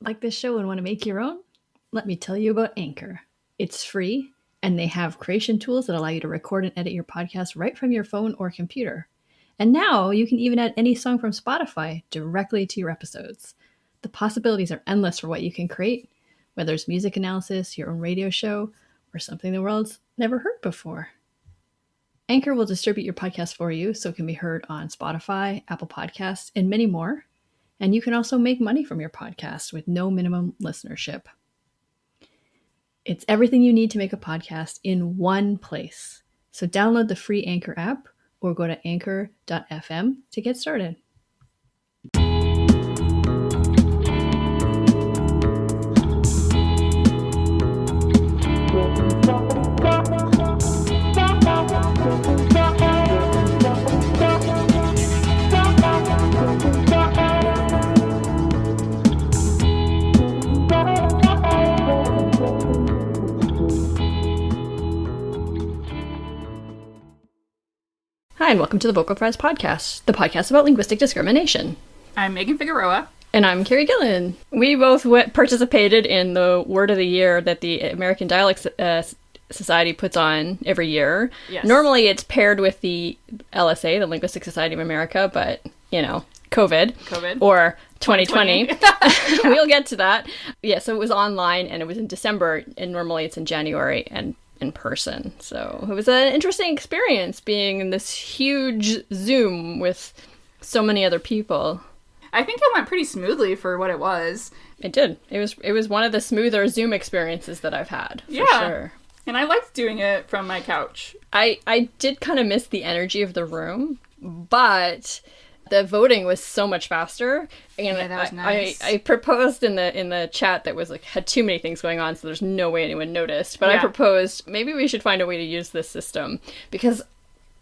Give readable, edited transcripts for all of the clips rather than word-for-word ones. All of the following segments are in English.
Like this show and want to make your own? Let me tell you about Anchor. It's free, and they have creation tools that allow you to record and edit your podcast right from your phone or computer. And now you can even add any song from Spotify directly to your episodes. The possibilities are endless for what you can create, whether it's music analysis, your own radio show, or something the world's never heard before. Anchor will distribute your podcast for you so it can be heard on Spotify, Apple Podcasts, and many more. And you can also make money from your podcast with no minimum listenership. It's everything you need to make a podcast in one place. So download the free Anchor app or go to anchor.fm to get started. Hi, and welcome to the Vocal Fries Podcast, the podcast about linguistic discrimination. I'm Megan Figueroa. And I'm Carrie Gillen. We both participated in the Word of the Year that the American Dialect Society puts on every year. Yes. Normally it's paired with the LSA, the Linguistic Society of America, but, you know, COVID. Or 2020. We'll get to that. Yeah, so it was online, and it was in December, and normally it's in January, and in person. So it was an interesting experience being in this huge Zoom with so many other people. I think it went pretty smoothly for what it was. It did. It was one of the smoother Zoom experiences that I've had, for sure. And I liked doing it from my couch. I did kind of miss the energy of the room, but the voting was so much faster, and yeah, that was nice. I proposed in the chat that was like had too many things going on, so there's no way anyone noticed. But I proposed maybe we should find a way to use this system because,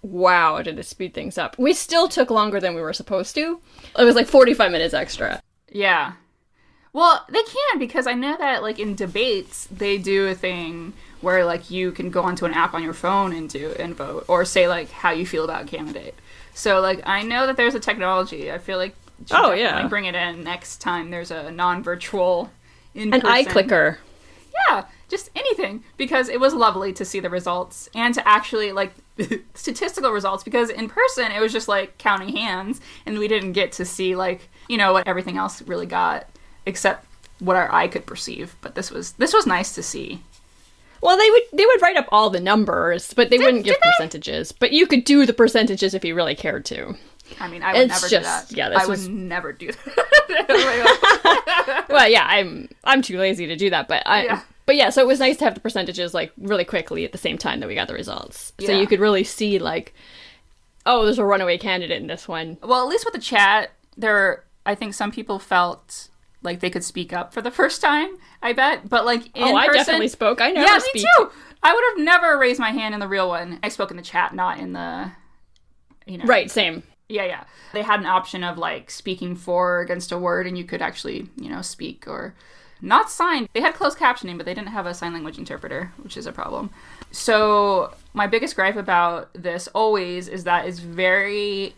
wow, did it speed things up. We still took longer than we were supposed to. It was like 45 minutes extra. Yeah. Well, they can, because I know that like in debates they do a thing where like you can go onto an app on your phone and vote, or say like how you feel about a candidate. So, like, I know that there's a technology. I feel like definitely bring it in next time there's a non-virtual in-person. An eye clicker. Yeah, just anything. Because it was lovely to see the results and to actually, like, statistical results. Because in person, it was just, like, counting hands. And we didn't get to see, like, you know, what everything else really got. Except what our eye could perceive. But this was nice to see. Well, they would write up all the numbers, but they wouldn't give percentages. But you could do the percentages if you really cared to. I mean, I would never do that. Yeah, I would never do that. Well, yeah, I'm too lazy to do that, but so it was nice to have the percentages like really quickly at the same time that we got the results. Yeah. So you could really see like, oh, there's a runaway candidate in this one. Well, at least with the chat, I think some people felt like they could speak up for the first time, I bet. But like in person, I definitely spoke. I never speak. Yeah, me too. I would have never raised my hand in the real one. I spoke in the chat, not in the, you know. Right, same. Yeah. They had an option of like speaking for or against a word, and you could actually, you know, speak or not sign. They had closed captioning, but they didn't have a sign language interpreter, which is a problem. So my biggest gripe about this always is that it's very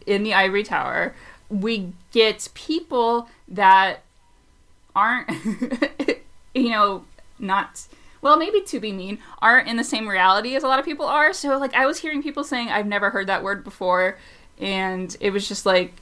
in the ivory tower. We get people that aren't, you know, not, well, maybe to be mean, aren't in the same reality as a lot of people are. So, like, I was hearing people saying, I've never heard that word before. And it was just like,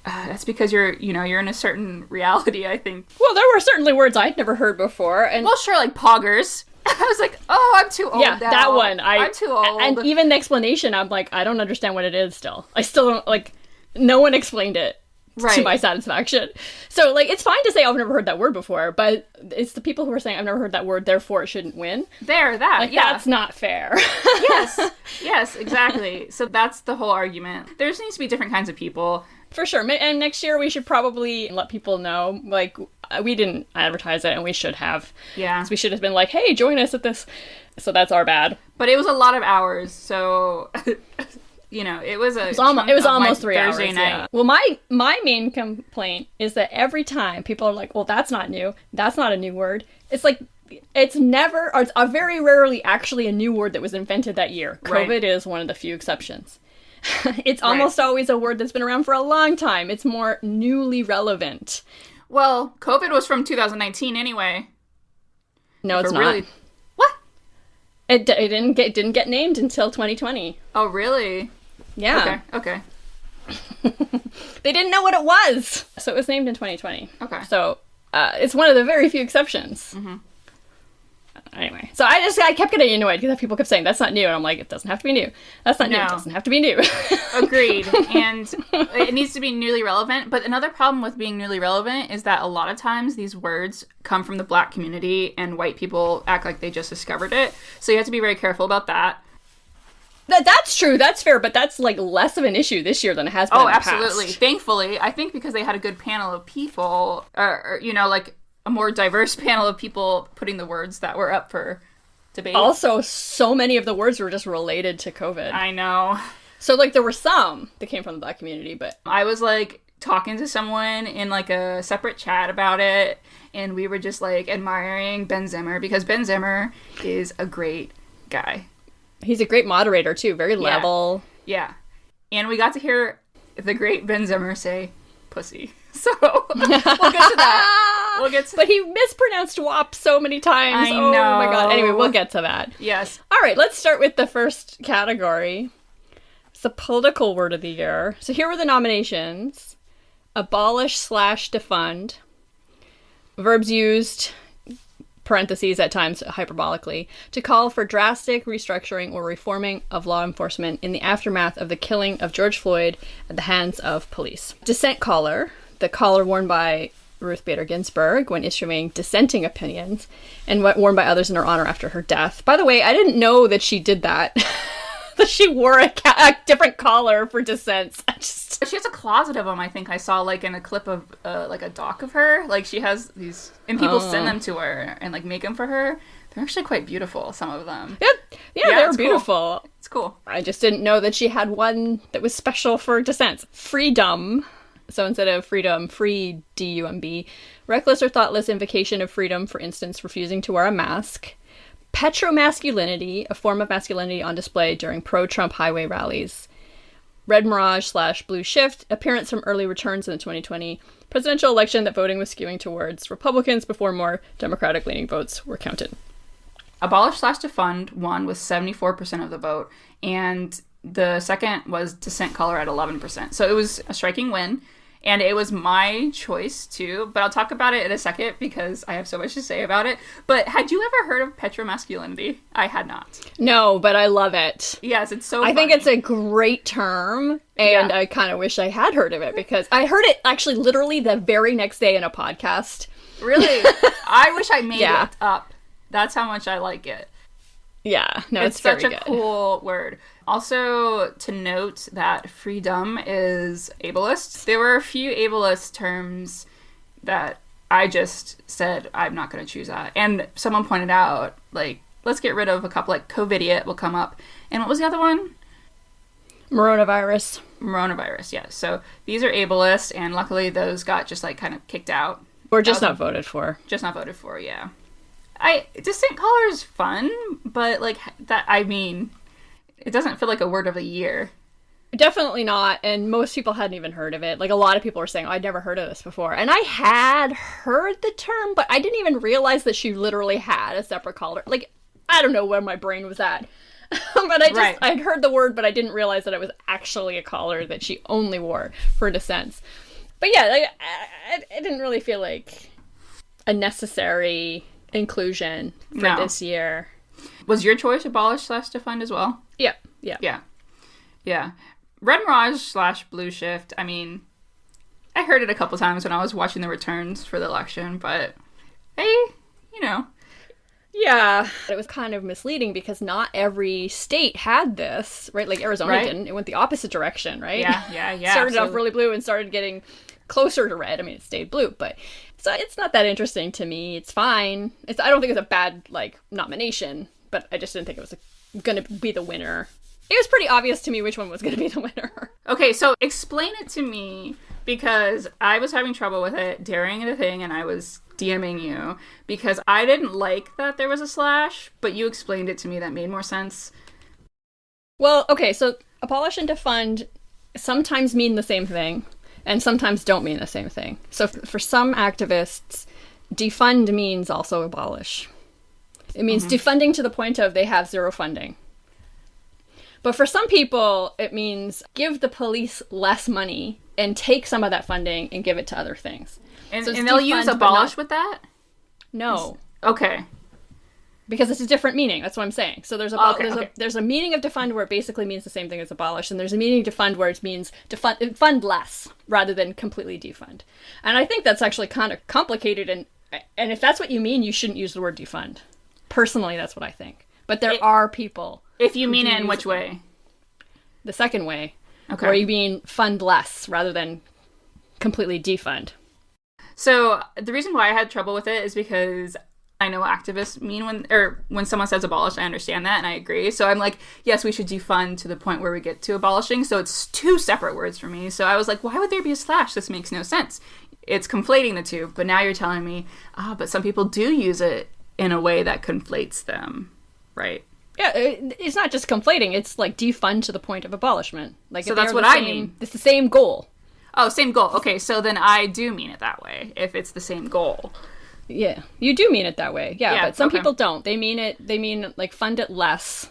that's because you're in a certain reality, I think. Well, there were certainly words I'd never heard before. And well, sure, like poggers. I was like, oh, I'm too old now. That one. I'm too old. And even the explanation, I'm like, I don't understand what it is still. I still don't, like, no one explained it to my satisfaction. So, like, it's fine to say I've never heard that word before, but it's the people who are saying I've never heard that word, therefore it shouldn't win. That's not fair. Yes, exactly. So that's the whole argument. There just needs to be different kinds of people. For sure. And next year we should probably let people know, like, we didn't advertise it, and we should have. Yeah. So we should have been like, hey, join us at this. So that's our bad. But it was a lot of hours, so... You know, it was almost 3 hours. Thursday night. Yeah. Well, my main complaint is that every time people are like, well, that's not new. That's not a new word. It's like, it's never, or it's very rarely actually a new word that was invented that year. COVID is one of the few exceptions. It's almost always a word that's been around for a long time. It's more newly relevant. Well, COVID was from 2019 anyway. No, it's not. Really... What? It didn't get named until 2020. Oh, really? Yeah. Okay. They didn't know what it was, so it was named in 2020. Okay. So it's one of the very few exceptions. Mm-hmm. Anyway, so I kept getting annoyed because people kept saying that's not new, and I'm like, it doesn't have to be new. That's not new. It doesn't have to be new. Agreed. And it needs to be newly relevant. But another problem with being newly relevant is that a lot of times these words come from the Black community, and white people act like they just discovered it. So you have to be very careful about that. That's true. That's fair. But that's like less of an issue this year than it has been in the absolutely. past. Thankfully, I think because they had a good panel of people, or like a more diverse panel of people putting the words that were up for debate. Also, so many of the words were just related to COVID. I know. So like there were some that came from the Black community, but I was like talking to someone in like a separate chat about it, and we were just like admiring Ben Zimmer because Ben Zimmer is a great guy. He's a great moderator, too. Very level. Yeah. And we got to hear the great Ben Zimmer say, pussy. So, we'll get to that. But he mispronounced WAP so many times. I know. Oh my god. Anyway, we'll get to that. Yes. All right, let's start with the first category. It's the political word of the year. So here were the nominations. Abolish/defund. Verbs used... parentheses at times hyperbolically, to call for drastic restructuring or reforming of law enforcement in the aftermath of the killing of George Floyd at the hands of police. Dissent collar, the collar worn by Ruth Bader Ginsburg when issuing dissenting opinions, and worn by others in her honor after her death. By the way, I didn't know that she did that. That she wore a different collar for dissents. She has a closet of them, I think I saw, like, in a clip of, like, a doc of her. Like, she has these... And people send them to her and, like, make them for her. They're actually quite beautiful, some of them. Yeah, they're beautiful. Cool. It's cool. I just didn't know that she had one that was special for dissents. Freedom. So instead of freedom, free, D-U-M-B. Reckless or thoughtless invocation of freedom, for instance, refusing to wear a mask. Petromasculinity, a form of masculinity on display during pro-Trump highway rallies. Red Mirage/Blue Shift, appearance from early returns in the 2020 presidential election that voting was skewing towards Republicans before more Democratic-leaning votes were counted. Abolish/defund won with 74% of the vote, and the second was dissent collar at 11%. So it was a striking win. And it was my choice, too. But I'll talk about it in a second because I have so much to say about it. But had you ever heard of petromasculinity? I had not. No, but I love it. Yes, it's so I funny. think it's a great term. And I kind of wish I had heard of it because I heard it actually literally the very next day in a podcast. Really? I wish I made it up. That's how much I like it. Yeah, no, it's such very a good. Cool word. Also, to note that freedom is ableist. There were a few ableist terms that I just said, I'm not going to choose that. And someone pointed out, like, let's get rid of a couple, like, COVIDiot will come up. And what was the other one? Coronavirus. Coronavirus, yes. So these are ableist, and luckily those got just, like, kind of kicked out. Or just not voted for. Just not voted for, yeah. Dissent collar is fun, but, like, that, I mean... It doesn't feel like a word of the year. Definitely not, and most people hadn't even heard of it. Like, a lot of people were saying, oh, I'd never heard of this before. And I had heard the term, but I didn't even realize that she literally had a separate collar. Like, I don't know where my brain was at. But I'd heard the word, but I didn't realize that it was actually a collar that she only wore for dissents. But yeah, like, I didn't really feel like a necessary inclusion for this year. Was your choice abolish/defund as well? Yeah. Red Mirage/Blue Shift, I mean, I heard it a couple times when I was watching the returns for the election, but hey, you know. Yeah. It was kind of misleading because not every state had this, right? Like Arizona didn't. It went the opposite direction, right? Yeah. Started off really blue and started getting closer to red. I mean, it stayed blue, but so it's not that interesting to me. It's fine. I don't think it's a bad, like, nomination, but I just didn't think it was going to be the winner. It was pretty obvious to me which one was going to be the winner. Okay, so explain it to me, because I was having trouble with it during the thing, and I was DMing you, because I didn't like that there was a slash, but you explained it to me that made more sense. Well, okay, so abolish and defund sometimes mean the same thing. and sometimes don't mean the same thing. So for some activists, defund means also abolish. It means defunding to the point of they have zero funding. But for some people, it means give the police less money and take some of that funding and give it to other things. And, so and they'll use abolish with that? No. Okay. Because it's a different meaning. That's what I'm saying. So there's a meaning of defund where it basically means the same thing as abolish, and there's a meaning of defund where it means fund less rather than completely defund. And I think that's actually kind of complicated, and if that's what you mean, you shouldn't use the word defund. Personally, that's what I think. But there are people. If you mean it in which way? The second way. Okay. Where you mean fund less rather than completely defund. So the reason why I had trouble with it is because I know what activists mean when someone says abolish. I understand that and I agree. So I'm like, yes, we should defund to the point where we get to abolishing. So it's two separate words for me. So I was like, why would there be a slash? This makes no sense. It's conflating the two. But now you're telling me, but some people do use it in a way that conflates them, right? Yeah, it's not just conflating. It's like defund to the point of abolishment. Like, so that's what I mean. It's the same goal. Oh, same goal. Okay, so then I do mean it that way, if it's the same goal. Yeah, you do mean it that way. Yeah, but some people don't. They mean like fund it less.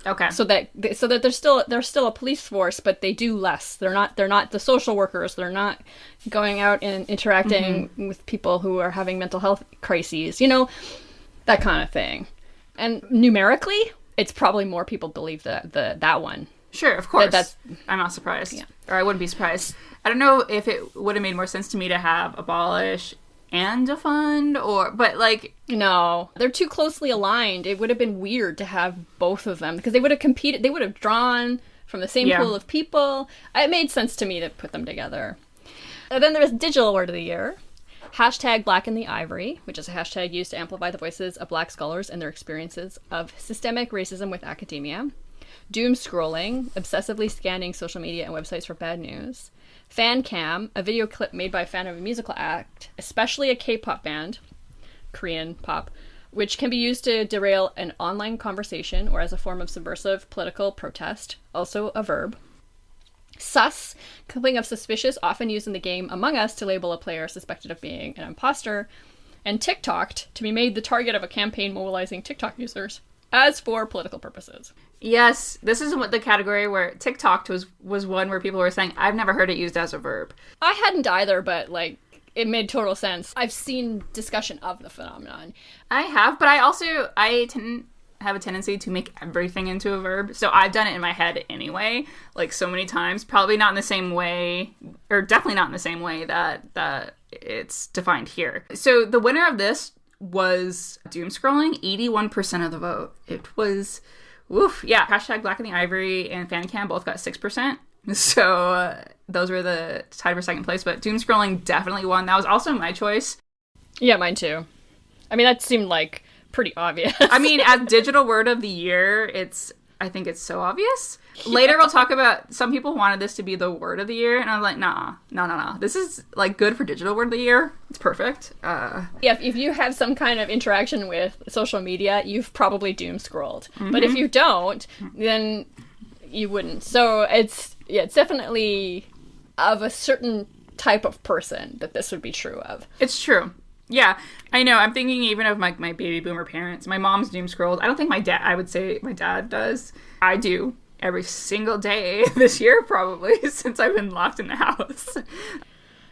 Okay. So that there's still a police force, but they do less. They're not the social workers. They're not going out and interacting with people who are having mental health crises. You know, that kind of thing. And numerically, it's probably more people believe that one. Sure, of course. I'm not surprised. Yeah. Or I wouldn't be surprised. I don't know if it would have made more sense to me to have abolish and defund, but like... No, they're too closely aligned. It would have been weird to have both of them, because they would have competed, they would have drawn from the same pool of people. It made sense to me to put them together. And then there's Digital Word of the Year. Hashtag Black in the Ivory, which is a hashtag used to amplify the voices of Black scholars and their experiences of systemic racism with academia. Doom scrolling, obsessively scanning social media and websites for bad news. Fan cam, a video clip made by a fan of a musical act, especially a K-pop band, Korean pop, which can be used to derail an online conversation or as a form of subversive political protest, also a verb. Sus, clipping of suspicious, often used in the game Among Us to label a player suspected of being an imposter. And TikToked, to be made the target of a campaign mobilizing TikTok users, as for political purposes. Yes, this is the category where TikToked was one where people were saying, I've never heard it used as a verb. I hadn't either, but like, it made total sense. I've seen discussion of the phenomenon. I have, but I have a tendency to make everything into a verb. So I've done it in my head anyway, like so many times. Probably not in the same way, or definitely not in the same way that it's defined here. So the winner of this was doom scrolling, 81% of the vote. It was, woof, yeah. Hashtag Black in the Ivory and FanCam both got 6%. So those were the tied for second place, but doom scrolling definitely won. That was also my choice. Yeah, mine too. I mean, that seemed like pretty obvious. I mean, as Digital Word of the Year, I think it's so obvious. Yeah. Later we'll talk about, some people wanted this to be the word of the year, and I was like, no. This is like good for Digital Word of the Year. It's perfect. Yeah, if you have some kind of interaction with social media, you've probably doom scrolled. Mm-hmm. But if you don't, then you wouldn't. So it's definitely of a certain type of person that this would be true of. It's true. Yeah, I know. I'm thinking even of my baby boomer parents. My mom's doom scrolled. I don't think I would say my dad does. I do every single day this year, probably, since I've been locked in the house.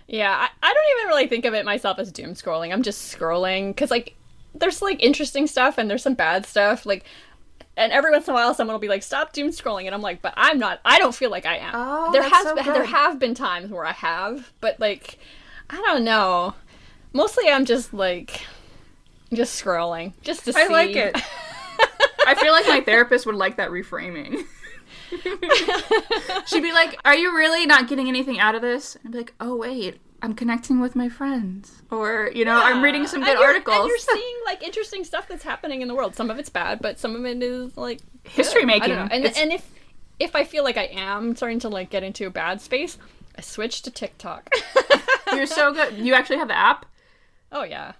Yeah, I don't even really think of it myself as doom scrolling. I'm just scrolling, because, like, there's, like, interesting stuff and there's some bad stuff, like, and every once in a while someone will be like, stop doom scrolling, and I'm like, but I'm not, I don't feel like I am. Oh, there have been times where I have, but, like, I don't know. Mostly I'm just, like, just scrolling, just to see. I like it. I feel like my therapist would like that reframing. She'd be like, are you really not getting anything out of this? And I'd be like, oh, wait, I'm connecting with my friends. Or, I'm reading some good articles. And you're seeing, like, interesting stuff that's happening in the world. Some of it's bad, but some of it is, like, history making. And if I feel like I am starting to, like, get into a bad space, I switch to TikTok. You're so good. You actually have the app? Oh, yeah.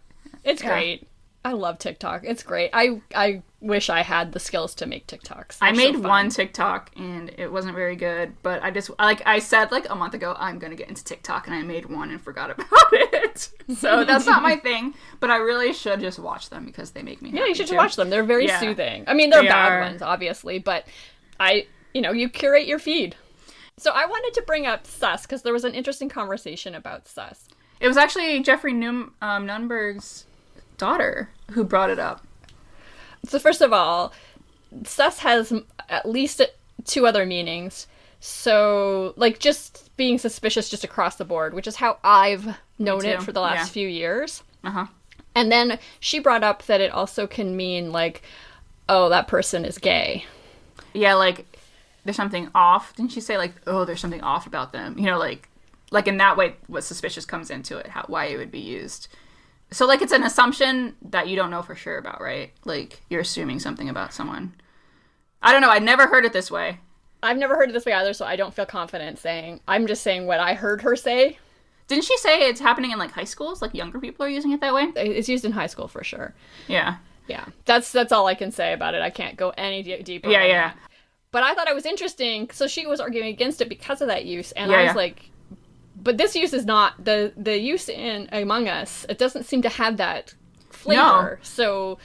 It's great. I love TikTok. It's great. I wish I had the skills to make TikToks. I made one TikTok and it wasn't very good, but I just, like I said like a month ago, I'm going to get into TikTok, and I made one and forgot about it. So that's not my thing, but I really should just watch them because they make me happy. Yeah, you should watch them. They're very soothing. I mean, they're bad ones, obviously, but you curate your feed. So I wanted to bring up sus because there was an interesting conversation about sus. It was actually Jeffrey Nunberg's daughter who brought it up. So first of all, sus has at least 2 other meanings. So, like, just being suspicious just across the board, which is how I've known it for the last few years. Uh-huh. And then she brought up that it also can mean, like, oh, that person is gay. Yeah, like, there's something off. Didn't she say, like, oh, there's something off about them? You know, like in that way, what suspicious comes into it, why it would be used. So, like, it's an assumption that you don't know for sure about, right? Like, you're assuming something about someone. I don't know. I'd never heard it this way. I've never heard it this way either, so I don't feel confident saying. I'm just saying what I heard her say. Didn't she say it's happening in, like, high schools? Like, younger people are using it that way? It's used in high school for sure. Yeah. Yeah. That's all I can say about it. I can't go any deeper. Yeah. But I thought it was interesting. So she was arguing against it because of that use. And I was like, but this use is not the use in Among Us. It doesn't seem to have that flavor. No. So,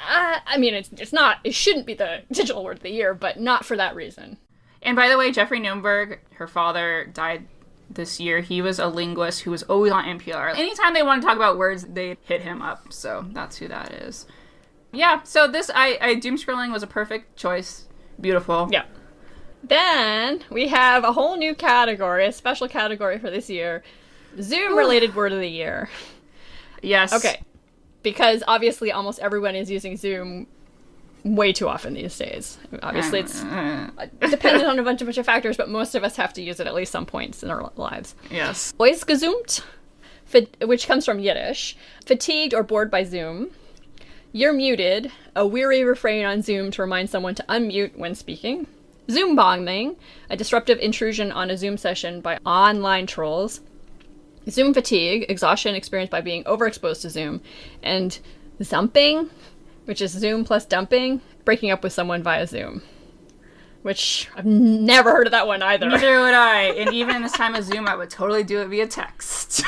I mean, it's not. It shouldn't be the digital word of the year, but not for that reason. And by the way, Jeffrey Nunberg, her father, died this year. He was a linguist who was always on NPR. Anytime they want to talk about words, they hit him up. So that's who that is. Yeah. So this, doom scrolling was a perfect choice. Beautiful. Yeah. Then we have a whole new category, a special category for this year. Zoom-related word of the year. Yes. Okay. Because obviously almost everyone is using Zoom way too often these days. Obviously it's dependent on a bunch of factors, but most of us have to use it at least some points in our lives. Yes. Ausgezumt, which comes from Yiddish. Fatigued or bored by Zoom. You're muted, a weary refrain on Zoom to remind someone to unmute when speaking. Zoom bombing, a disruptive intrusion on a Zoom session by online trolls. Zoom fatigue, exhaustion experienced by being overexposed to Zoom. And zumping, which is Zoom plus dumping, breaking up with someone via Zoom. Which I've never heard of that one either. Neither would I. And even in this time of Zoom, I would totally do it via text.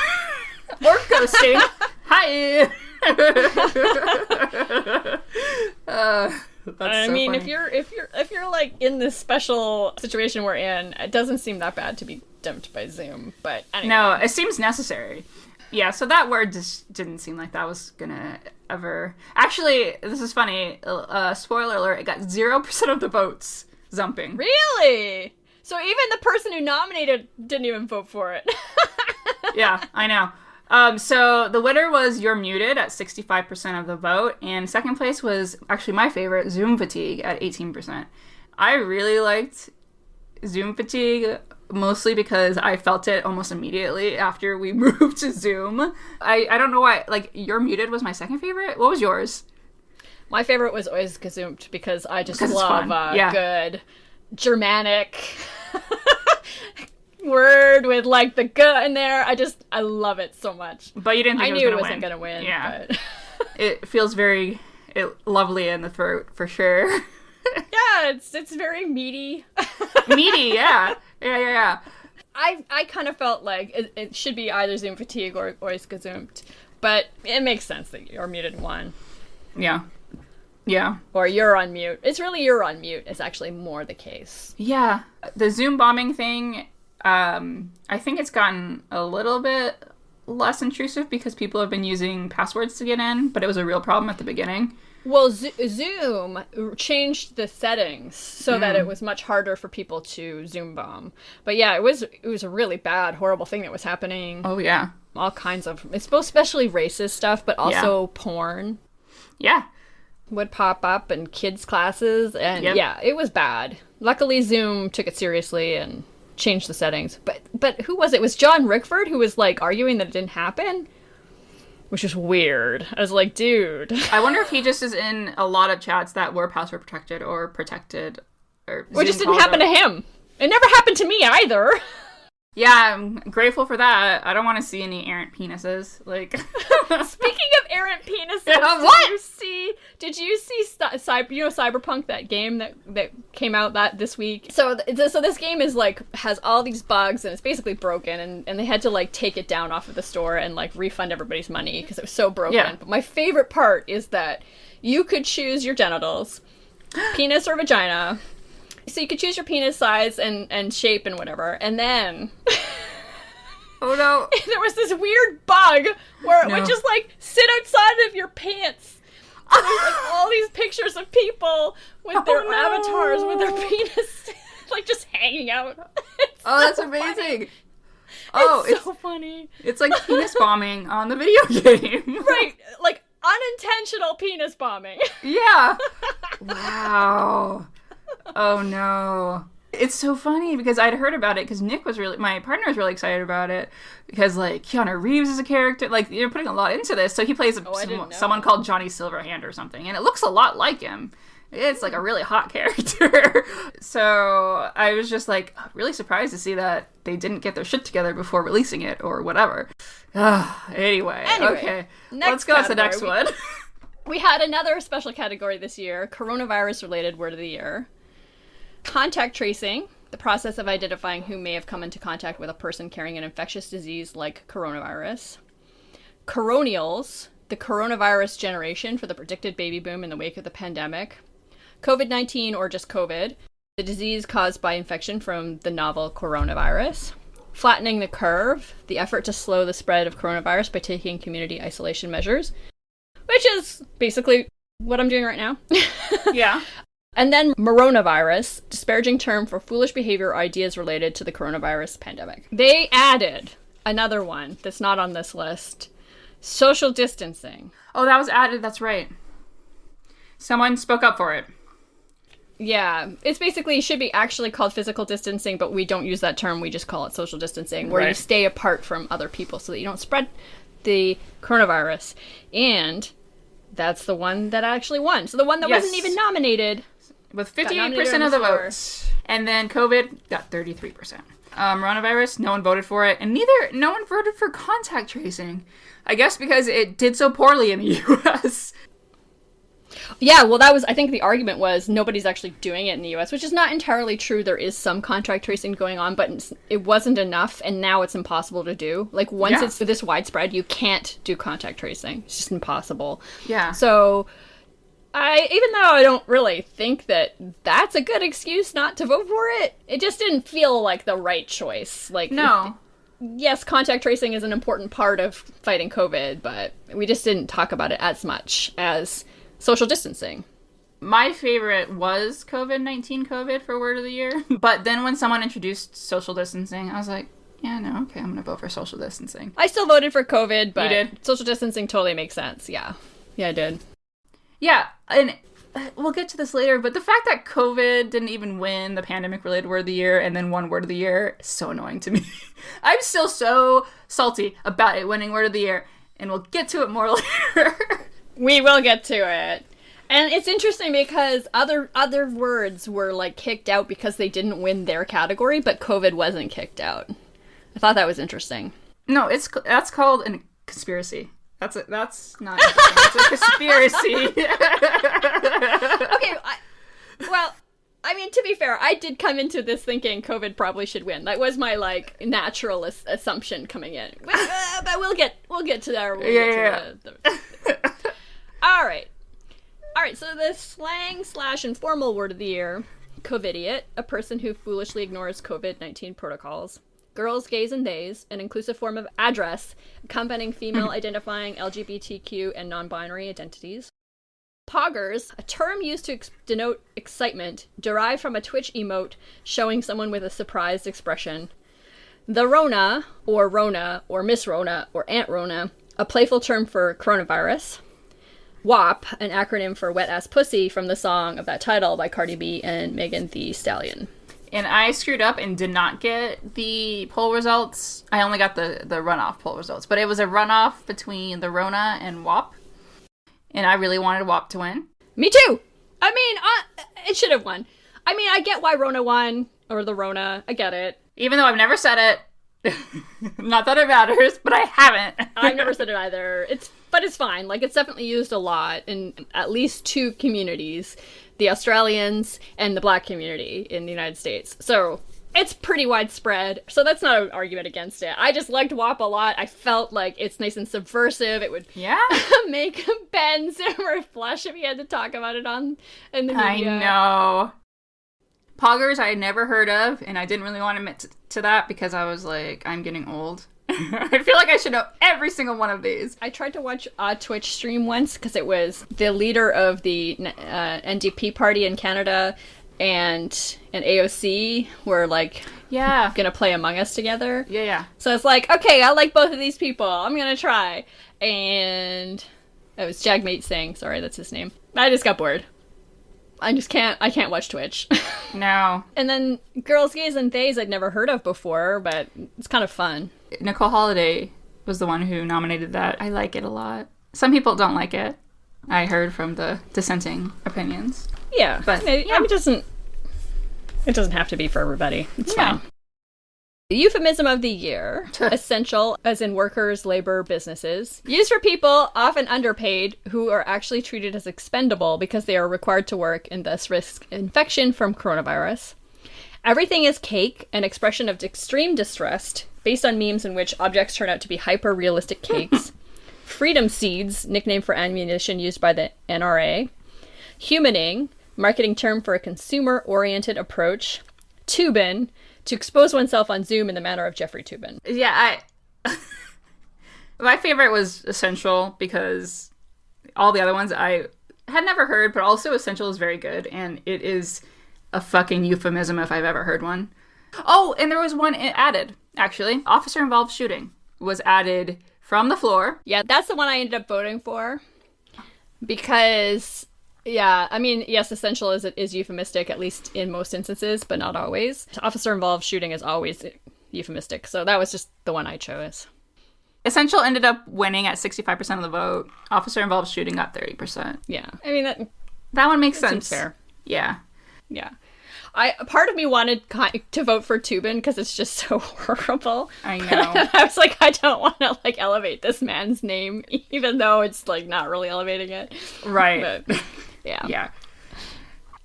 Or ghosting. Hi! I mean, funny. if you're like in this special situation we're in, it doesn't seem that bad to be dumped by Zoom. But anyway. No, it seems necessary. Yeah, so that word just didn't seem like that was gonna ever. Actually, this is funny. Spoiler alert: it got 0% of the votes. Zumping. Really? So even the person who nominated didn't even vote for it. Yeah, I know. So the winner was You're Muted at 65% of the vote, and second place was actually my favorite, Zoom Fatigue at 18%. I really liked Zoom Fatigue, mostly because I felt it almost immediately after we moved to Zoom. I don't know why, like, You're Muted was my second favorite. What was yours? My favorite was Ausgezumt because I just love good Germanic word with like the "g" in there. I love it so much. But you didn't think I knew it wasn't going to win. Yeah. But... It feels very lovely in the throat for sure. Yeah, it's very meaty. Meaty, yeah. Yeah. I kind of felt like it should be either Zoom Fatigue or Ausgezumt, but it makes sense that You're Muted won. Yeah. Yeah. Or You're on mute. It's really You're on mute is actually more the case. Yeah. The Zoom bombing thing, I think it's gotten a little bit less intrusive because people have been using passwords to get in, but it was a real problem at the beginning. Well, Zoom changed the settings so that it was much harder for people to Zoom bomb. But yeah, it was a really bad, horrible thing that was happening. Oh, yeah. All kinds of, it's both especially racist stuff, but also porn. Yeah. Would pop up in kids' classes, and yeah, it was bad. Luckily, Zoom took it seriously and changed the settings. But who was it? It was John Rickford who was like arguing that it didn't happen? Which is weird. I was like, dude. I wonder if he just is in a lot of chats that were password protected or protected. Or it just didn't happen to him. It never happened to me either. Yeah, I'm grateful for that. I don't want to see any errant penises. Like, Speaking of errant penises, what? Did you see Cyberpunk, that game that came out this week? So this game is like has all these bugs and it's basically broken, and they had to like take it down off of the store and like refund everybody's money because it was so broken. Yeah. But my favorite part is that you could choose your genitals, penis or vagina. So you could choose your penis size and shape and whatever, and then oh no, there was this weird bug where it would just like sit outside of your pants. So there's like all these pictures of people with their avatars with their penis like just hanging out. It's that's so amazing. Funny. It's so funny. It's like penis bombing on the video game. Right, like unintentional penis bombing. Yeah. Wow. Oh no. It's so funny because I'd heard about it because my partner was really excited about it because like Keanu Reeves is a character, like you're putting a lot into this. So he plays someone called Johnny Silverhand or something, and it looks a lot like him. It's like a really hot character. So I was just like really surprised to see that they didn't get their shit together before releasing it or whatever. Anyway, okay. Let's go to the next one. We had another special category this year, coronavirus related word of the year. Contact tracing, the process of identifying who may have come into contact with a person carrying an infectious disease like coronavirus. Coronials, the coronavirus generation for the predicted baby boom in the wake of the pandemic. COVID-19, or just COVID, the disease caused by infection from the novel coronavirus. Flattening the curve, the effort to slow the spread of coronavirus by taking community isolation measures, which is basically what I'm doing right now. Yeah. And then moronavirus, disparaging term for foolish behavior or ideas related to the coronavirus pandemic. They added another one that's not on this list. Social distancing. Oh, that was added. That's right. Someone spoke up for it. Yeah. It's basically, it should be actually called physical distancing, but we don't use that term. We just call it social distancing, where you stay apart from other people so that you don't spread the coronavirus. And that's the one that actually won. So the one that wasn't even nominated. With 58% of the votes. And then COVID got 33%. Coronavirus, no one voted for it. And no one voted for contact tracing. I guess because it did so poorly in the US. Yeah, well, I think the argument was nobody's actually doing it in the US, which is not entirely true. There is some contact tracing going on, but it wasn't enough, and now it's impossible to do. Like, once it's this widespread, you can't do contact tracing. It's just impossible. Yeah. So, even though I don't really think that that's a good excuse not to vote for it, it just didn't feel like the right choice. Like, no. Yes, contact tracing is an important part of fighting COVID, but we just didn't talk about it as much as social distancing. My favorite was COVID for word of the year. But then when someone introduced social distancing, I was like, yeah, no, okay, I'm going to vote for social distancing. I still voted for COVID, but you did? Social distancing totally makes sense. Yeah. Yeah, I did. Yeah, and we'll get to this later, but the fact that COVID didn't even win the pandemic-related word of the year and then won word of the year is so annoying to me. I'm still so salty about it winning word of the year, and we'll get to it more later. We will get to it. And it's interesting because other words were like kicked out because they didn't win their category, but COVID wasn't kicked out. I thought that was interesting. No, that's called a conspiracy. That's not interesting. It's a conspiracy. Okay, well, I mean, to be fair, I did come into this thinking COVID probably should win. That was my like natural assumption coming in. But we'll get to that. All right. So the slang/informal word of the year: COVIDiot, a person who foolishly ignores COVID-19 protocols. Girls, gays, and theys, an inclusive form of address accompanying female identifying LGBTQ and non-binary identities. Poggers, a term used to denote excitement, derived from a Twitch emote showing someone with a surprised expression. The Rona, or Miss Rona, or Aunt Rona, a playful term for coronavirus. WAP, an acronym for Wet Ass Pussy from the song of that title by Cardi B and Megan Thee Stallion. And I screwed up and did not get the poll results. I only got the runoff poll results. But it was a runoff between the Rona and WAP. And I really wanted WAP to win. Me too! I mean, it should have won. I mean, I get why Rona won, or the Rona. I get it. Even though I've never said it, Not that it matters, but I haven't. I've never said it either. But it's fine. Like, it's definitely used a lot in at least two communities, the Australians and the Black community in the United States. So it's pretty widespread. So that's not an argument against it. I just liked WAP a lot. I felt like it's nice and subversive. It would make Ben Zimmer flush if he had to talk about it in the media. I know. Poggers I had never heard of, and I didn't really want to admit to that because I was like, I'm getting old. I feel like I should know every single one of these. I tried to watch a Twitch stream once because it was the leader of the NDP party in Canada and AOC were like, gonna play Among Us together. Yeah. So it's like, okay, I like both of these people. I'm gonna try. And it was Jagmeet Singh. Sorry, that's his name. I just got bored. I can't watch Twitch. No. And then Girls, Gays, and Theys I'd never heard of before, but it's kind of fun. Nicole Holiday was the one who nominated that. I like it a lot. Some people don't like it. I heard from the dissenting opinions. Yeah. But it doesn't have to be for everybody. It's fine. Euphemism of the year. Essential, as in workers, labor, businesses. Used for people, often underpaid, who are actually treated as expendable because they are required to work and thus risk infection from coronavirus. Everything is cake, an expression of extreme distress, based on memes in which objects turn out to be hyper-realistic cakes. Freedom seeds, nickname for ammunition used by the NRA. Humaning, marketing term for a consumer-oriented approach. Tubin, to expose oneself on Zoom in the manner of Jeffrey Toobin. Yeah, my favorite was Essential because all the other ones I had never heard, but also Essential is very good, and it is a fucking euphemism if I've ever heard one. Oh, and there was one added, actually. Officer-involved shooting was added from the floor. Yeah, that's the one I ended up voting for. Because, yeah, I mean, yes, Essential is euphemistic, at least in most instances, but not always. Officer-involved shooting is always euphemistic, so that was just the one I chose. Essential ended up winning at 65% of the vote. Officer-involved shooting got 30%. Yeah, I mean, that one makes sense. Seems fair. Yeah. Part of me wanted to vote for Toobin because it's just so horrible. I know. I was like, I don't want to like elevate this man's name, even though it's like not really elevating it. Right. But, yeah. Yeah.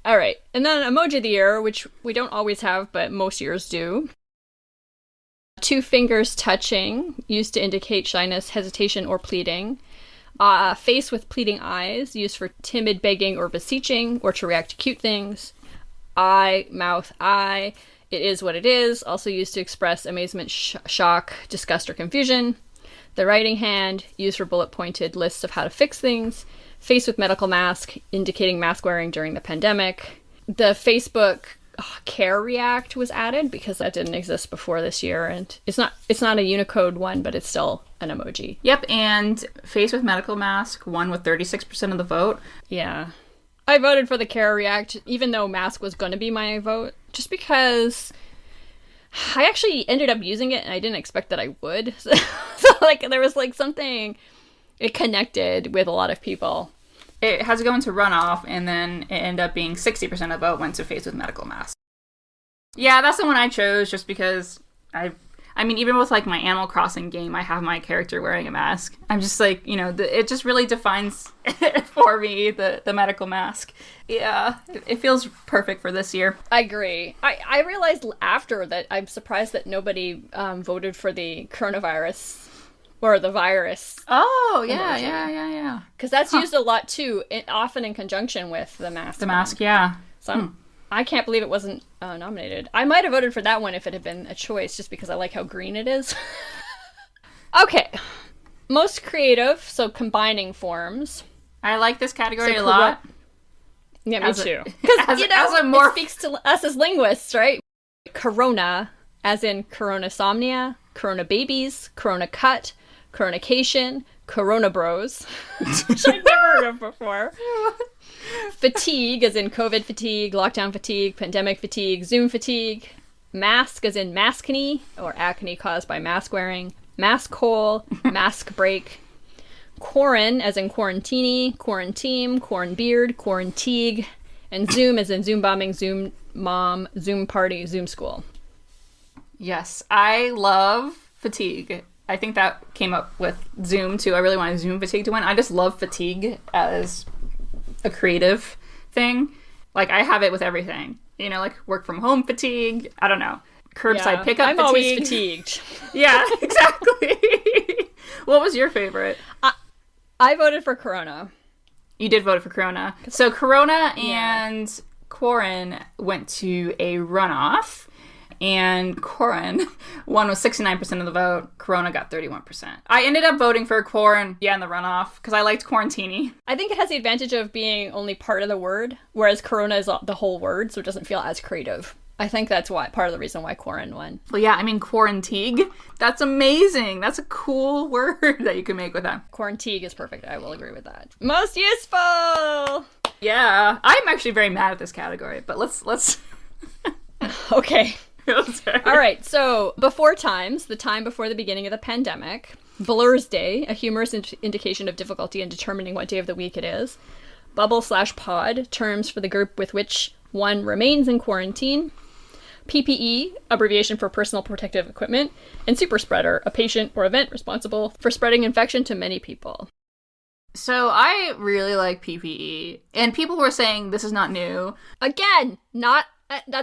All right, and then emoji of the year, which we don't always have, but most years do. Two fingers touching, used to indicate shyness, hesitation, or pleading. Face with pleading eyes, used for timid begging or beseeching, or to react to cute things. Eye, mouth, eye. It is what it is, also used to express amazement, shock, disgust, or confusion. The writing hand, used for bullet-pointed lists of how to fix things. Face with medical mask, indicating mask wearing during the pandemic. The Facebook Care React was added because that didn't exist before this year, and it's not a Unicode one, but it's still an emoji. Yep, and face with medical mask won with 36% of the vote. Yeah. I voted for the Care React, even though mask was going to be my vote, just because I actually ended up using it, and I didn't expect that I would. So like, there was like something, it connected with a lot of people. It has to go into runoff, and then it ended up being 60% of the vote went to face with medical mask. Yeah, that's the one I chose just because I mean, even with like my Animal Crossing game, I have my character wearing a mask. I'm just like, it just really defines for me, the medical mask. Yeah, it feels perfect for this year. I agree. I realized after that I'm surprised that nobody voted for the coronavirus or the virus. Oh, yeah. Because that's used a lot too, often in conjunction with the mask. The mask, yeah. So I can't believe it wasn't nominated. I might have voted for that one if it had been a choice, just because I like how green it is. Okay. Most creative, so combining forms. I like this category a lot. Yeah, me too. Because, it speaks to us as linguists, right? Corona, as in coronosomnia, corona babies, corona cut, coronication, corona bros, which I've never heard of before. Fatigue, as in COVID fatigue, lockdown fatigue, pandemic fatigue, Zoom fatigue. Mask, as in maskne, or acne caused by mask wearing. Mask hole, mask break. Quarren, as in quarantini, quarantine, quarren beard, quarantigue. And Zoom, as in Zoom bombing, Zoom mom, Zoom party, Zoom school. Yes, I love fatigue. I think that came up with Zoom too. I really wanted Zoom fatigue to win. I just love fatigue as a creative thing. Like, I have it with everything. You know, like work from home fatigue. I don't know. Curbside pickup I'm fatigue. always fatigued. Yeah, exactly. What was your favorite? I voted for Corona. You did vote for Corona. So Corona and Quarren went to a runoff. And Quarren won with 69% of the vote. Corona got 31%. I ended up voting for Quarren, in the runoff, because I liked Quarantini. I think it has the advantage of being only part of the word, whereas Corona is the whole word, so it doesn't feel as creative. I think that's part of the reason why Quarren won. Well, yeah, I mean, Quarantigue. That's amazing. That's a cool word that you can make with that. Quarantigue is perfect. I will agree with that. Most useful! Yeah. I'm actually very mad at this category, but let's... Okay. Sorry. All right, so before times, the time before the beginning of the pandemic. Blur's Day, a humorous indication of difficulty in determining what day of the week it is. Bubble/pod, terms for the group with which one remains in quarantine. PPE, abbreviation for personal protective equipment. And super spreader, a patient or event responsible for spreading infection to many people. So I really like PPE, and people were saying this is not new. Again, that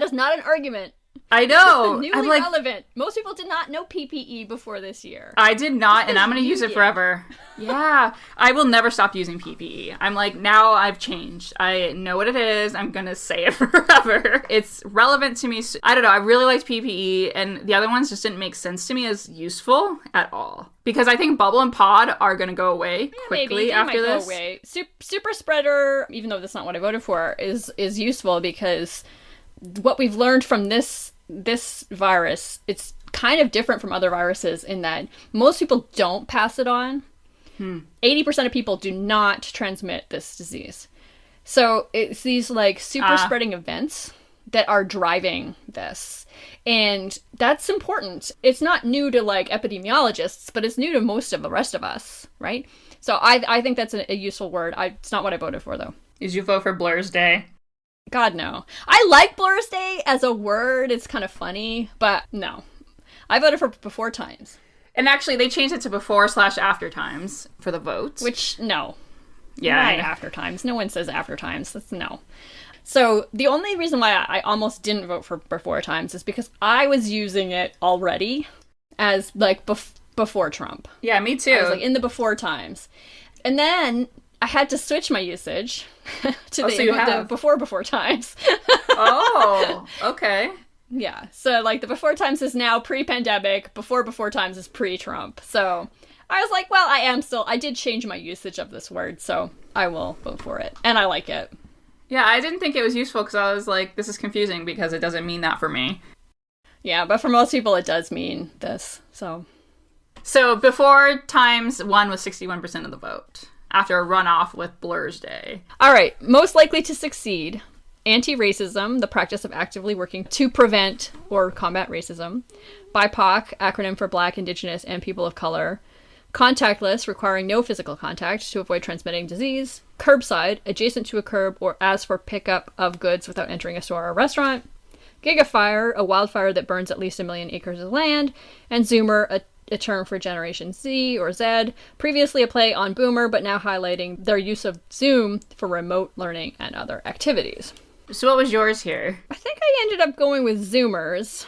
is not an argument. I know. Newly relevant. Most people did not know PPE before this year. I did not, and I'm going to use it forever. Yeah. I will never stop using PPE. I'm like, now I've changed. I know what it is. I'm going to say it forever. It's relevant to me. I don't know. I really liked PPE, and the other ones just didn't make sense to me as useful at all. Because I think Bubble and Pod are going to go away quickly after this. Go away. Super spreader, even though that's not what I voted for, is useful because what we've learned from this virus, it's kind of different from other viruses in that most people don't pass it on. 80% of people do not transmit this disease. So it's these like super spreading events that are driving this. And that's important. It's not new to like epidemiologists, but it's new to most of the rest of us, right? So I think that's a useful word. It's not what I voted for though. Did you vote for Blur's Day? God, no. I like Blur's Day as a word. It's kind of funny, but no. I voted for before times. And actually, they changed it to before/after times for the vote. Which, no. Yeah. Not after times. No one says after times. That's no. So the only reason why I almost didn't vote for before times is because I was using it already as, like, before Trump. Yeah, me too. I was, like, in the before times. And then I had to switch my usage to the before times. Oh, okay. Yeah. So, like, the before times is now pre-pandemic, before times is pre-Trump. So I was like, well, I did change my usage of this word, so I will vote for it. And I like it. Yeah, I didn't think it was useful because I was like, this is confusing because it doesn't mean that for me. Yeah, but for most people it does mean this, so. So before times won with 61% of the vote after a runoff with Blur's Day. All right, most likely to succeed. Anti-racism, the practice of actively working to prevent or combat racism. BIPOC, acronym for Black, Indigenous, and People of Color. Contactless, requiring no physical contact to avoid transmitting disease. Curbside, adjacent to a curb or as for pickup of goods without entering a store or restaurant. Gigafire, a wildfire that burns at least 1 million acres of land. And Zoomer, a term for Generation Z or Z, previously a play on Boomer, but now highlighting their use of Zoom for remote learning and other activities. So what was yours here? I think I ended up going with Zoomers.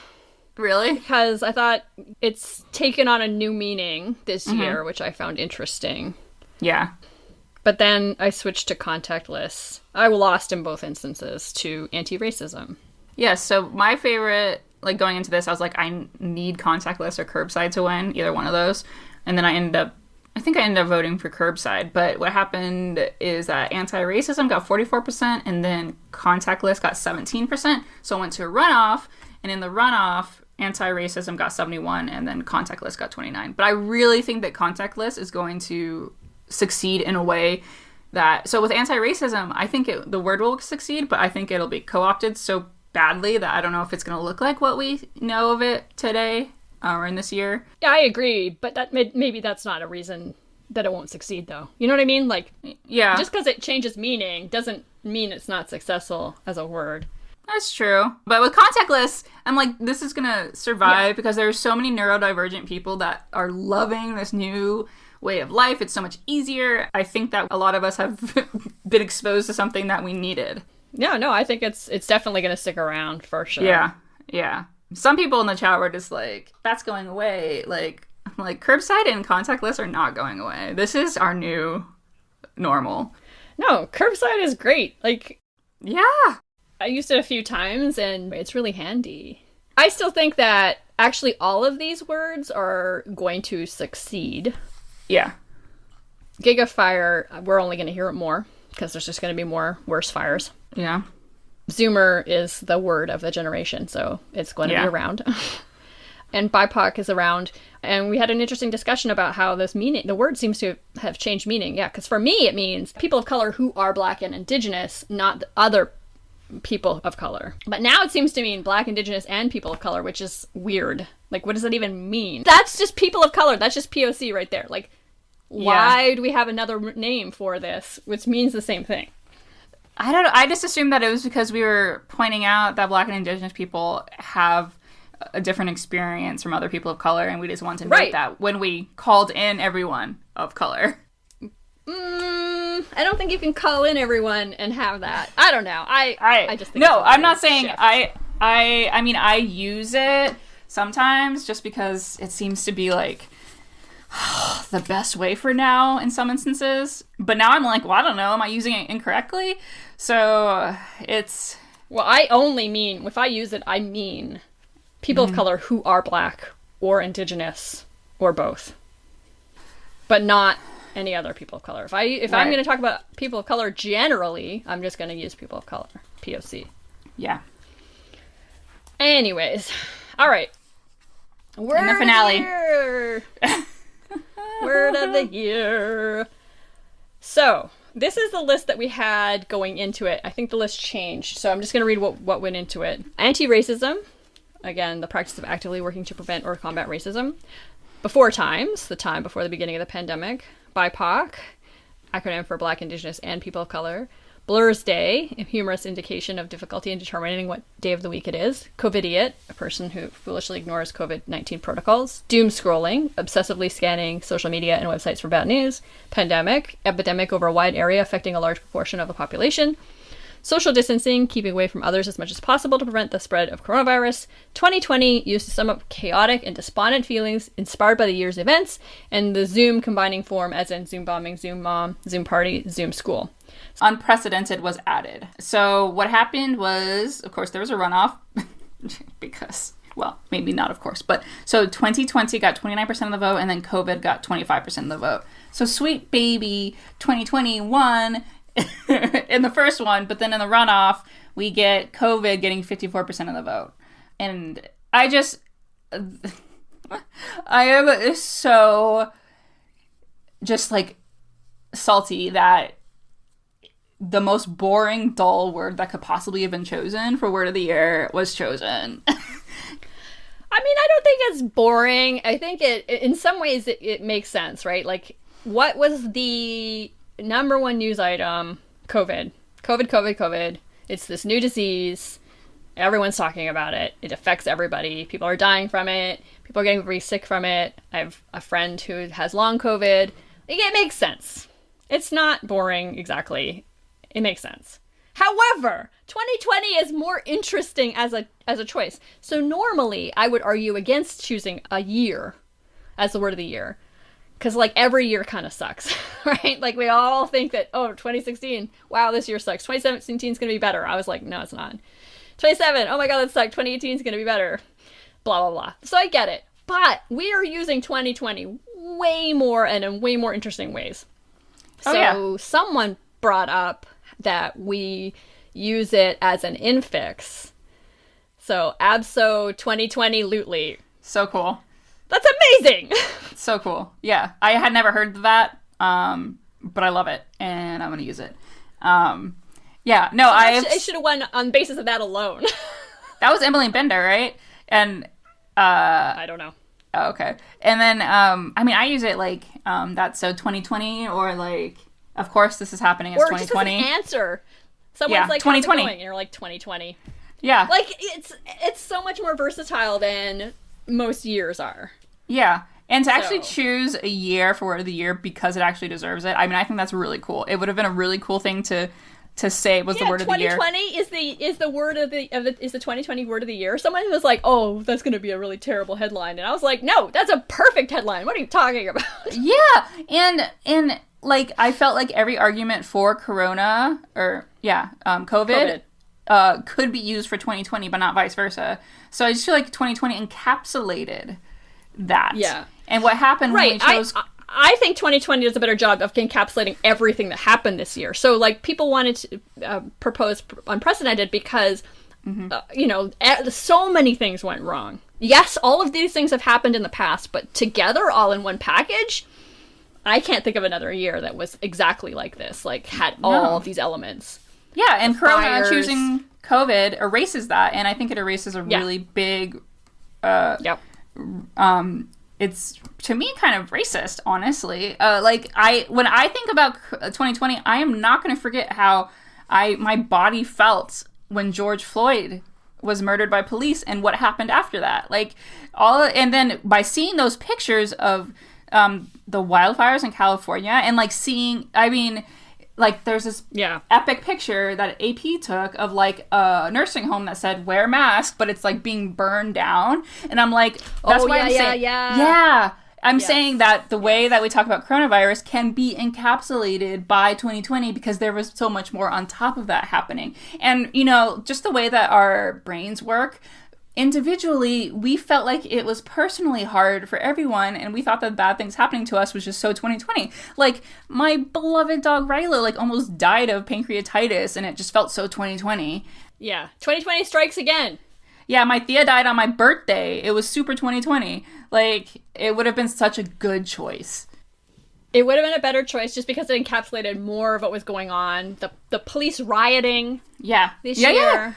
Really? Because I thought it's taken on a new meaning this year, which I found interesting. Yeah. But then I switched to contactless. I lost in both instances to anti-racism. Yeah, so my favorite, like going into this, I was like, I need contactless or curbside to win, either one of those. And then I ended up voting for curbside. But what happened is that anti-racism got 44% and then contactless got 17%. So I went to a runoff, and in the runoff, anti-racism got 71 and then contactless got 29. But I really think that contactless is going to succeed in a way that, so with anti-racism, I think the word will succeed, but I think it'll be co-opted so badly that I don't know if it's going to look like what we know of it today or in this year. Yeah, I agree, but that maybe that's not a reason that it won't succeed, though. You know what I mean? Like, yeah, just because it changes meaning doesn't mean it's not successful as a word. That's true. But with contactless, I'm like, this is going to survive because there are so many neurodivergent people that are loving this new way of life. It's so much easier. I think that a lot of us have been exposed to something that we needed. No, I think it's definitely going to stick around for sure. Yeah. Some people in the chat were just like, that's going away. Like, I'm like, curbside and contactless are not going away. This is our new normal. No, curbside is great. Like, yeah. I used it a few times and it's really handy. I still think that actually all of these words are going to succeed. Yeah. Gigafire, we're only going to hear it more because there's just going to be more worse fires. Yeah. Zoomer is the word of the generation, so it's going to be around. And BIPOC is around. And we had an interesting discussion about how this meaning, the word seems to have changed meaning. Yeah, because for me, it means people of color who are Black and Indigenous, not the other people of color. But now it seems to mean Black, Indigenous, and people of color, which is weird. Like, what does that even mean? That's just people of color. That's just POC right there. Like, why do we have another name for this, which means the same thing? I don't know. I just assumed that it was because we were pointing out that Black and Indigenous people have a different experience from other people of color, and we just wanted to note that when we called in everyone of color. I don't think you can call in everyone and have that. I don't know. I just think no. I'm not saying shift. I mean I use it sometimes just because it seems to be like the best way for now in some instances. But now I'm like, well, I don't know. Am I using it incorrectly? So it's... Well, I only mean, if I use it, I mean people of color who are Black or Indigenous or both. But not any other people of color. If I'm going to talk about people of color generally, I'm just going to use people of color. POC. Yeah. Anyways. All right. Word in the finale. Word of the year. So, this is the list that we had going into it. I think the list changed, so I'm just going to read what went into it. Anti-racism. Again, the practice of actively working to prevent or combat racism. Before times, the time before the beginning of the pandemic. BIPOC, acronym for Black, Indigenous, and People of Color. Blur's Day, a humorous indication of difficulty in determining what day of the week it is. COVIDiot, a person who foolishly ignores COVID-19 protocols. Doom scrolling, obsessively scanning social media and websites for bad news. Pandemic, epidemic over a wide area affecting a large proportion of the population. Social distancing, keeping away from others as much as possible to prevent the spread of coronavirus. 2020, used to sum up chaotic and despondent feelings inspired by the year's events. And the Zoom combining form, as in Zoom bombing, Zoom mom, Zoom party, Zoom school. Unprecedented was added. So what happened was, of course, there was a runoff because, well, maybe not, of course. But so 2020 got 29% of the vote, and then COVID got 25% of the vote. So sweet baby 2021 in the first one, but then in the runoff, we get COVID getting 54% of the vote. And I am so just like salty that the most boring, dull word that could possibly have been chosen for word of the year was chosen. I mean, I don't think it's boring. I think in some ways, it makes sense, right? Like, what was the number one news item? COVID. It's this new disease. Everyone's talking about it. It affects everybody. People are dying from it. People are getting very sick from it. I have a friend who has long COVID. It makes sense. It's not boring, exactly. It makes sense. However, 2020 is more interesting as a choice. So normally, I would argue against choosing a year as the word of the year. Because, like, every year kind of sucks, right? Like, we all think that, 2016, wow, this year sucks. 2017 is going to be better. I was like, no, it's not. 27, oh my god, that sucked. 2018 is going to be better. Blah, blah, blah. So I get it. But we are using 2020 way more and in way more interesting ways. So someone brought up that we use it as an infix. So, Abso-2020-lutely. So cool. That's amazing! So cool. Yeah. I had never heard of that, but I love it, and I'm going to use it. Yeah. No, I should have won on basis of that alone. That was Emily Bender, right? And I don't know. Oh, okay. And then, I mean, I use it like, that's so 2020, or like, of course this is happening, it's or 2020. Or just as an answer. Someone's like, 2020. And you're like, 2020. Yeah. Like, it's so much more versatile than most years are. Yeah. And to actually So- choose a year for Word of the Year because it actually deserves it. I mean, I think that's really cool. It would have been a really cool thing to say was the Word of the Year. 2020 is the word of the 2020 Word of the Year. Someone was like, "Oh, that's going to be a really terrible headline," and I was like, "No, that's a perfect headline. What are you talking about?" Yeah. And like, I felt like every argument for Corona or COVID. Could be used for 2020, but not vice versa. So I just feel like 2020 encapsulated that. Yeah. And what happened when we chose... I think 2020 does a better job of encapsulating everything that happened this year. So, like, people wanted to propose unprecedented because, so many things went wrong. Yes, all of these things have happened in the past, but together, all in one package, I can't think of another year that was exactly like this, like, had all of these elements. Yeah, and Corona fires. choosing COVID erases that, and I think it erases a really big... It's, to me, kind of racist, honestly. When I think about 2020, I am not going to forget how my body felt when George Floyd was murdered by police and what happened after that. And then by seeing those pictures of the wildfires in California and there's this epic picture that AP took of like a nursing home that said wear mask, but it's like being burned down. And I'm like, that's why I'm saying, I'm saying that the way that we talk about coronavirus can be encapsulated by 2020 because there was so much more on top of that happening. And, just the way that our brains work, individually, we felt like it was personally hard for everyone, and we thought that bad things happening to us was just so 2020. Like, my beloved dog Rilo, almost died of pancreatitis, and it just felt so 2020. Yeah. 2020 strikes again. Yeah, my Thea died on my birthday. It was super 2020. It would have been such a good choice. It would have been a better choice just because it encapsulated more of what was going on. The police rioting this year. Yeah.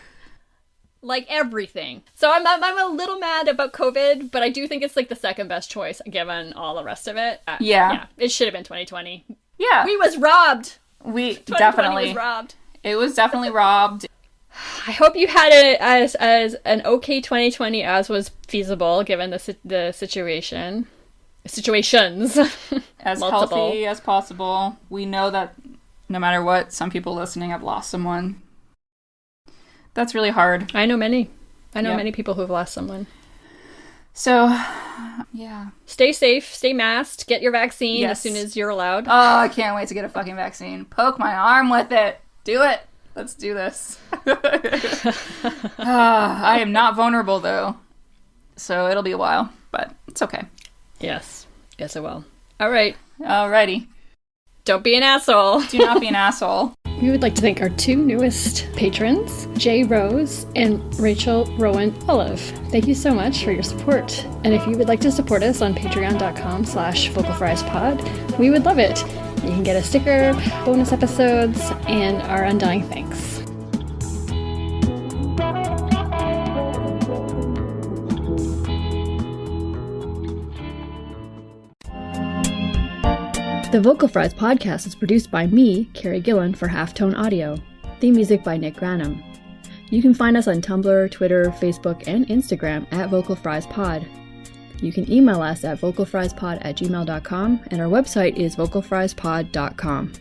Like, everything. So I'm a little mad about COVID, but I do think it's, the second best choice, given all the rest of it. Yeah, it should have been 2020. Yeah. We was robbed. We 2020 definitely. was robbed. It was definitely robbed. I hope you had it as an okay 2020 as was feasible, given the situations. As healthy as possible. We know that no matter what, some people listening have lost someone. That's really hard. I know many. Many people who have lost someone. So, yeah. Stay safe, stay masked, get your vaccine as soon as you're allowed. Oh, I can't wait to get a fucking vaccine. Poke my arm with it. Do it. Let's do this. I am not vulnerable, though. So it'll be a while, but it's okay. Yes. Yes, I will. All right. Alrighty. Don't be an asshole. Do not be an asshole. We would like to thank our two newest patrons, Jay Rose and Rachel Rowan Olive. Thank you so much for your support. And if you would like to support us on patreon.com/vocalfriespod, we would love it. You can get a sticker, bonus episodes, and our undying thanks. The Vocal Fries podcast is produced by me, Carrie Gillen, for Halftone Audio. Theme music by Nick Granum. You can find us on Tumblr, Twitter, Facebook, and Instagram at Vocal Fries Pod. You can email us at vocalfriespod@gmail.com, and our website is vocalfriespod.com.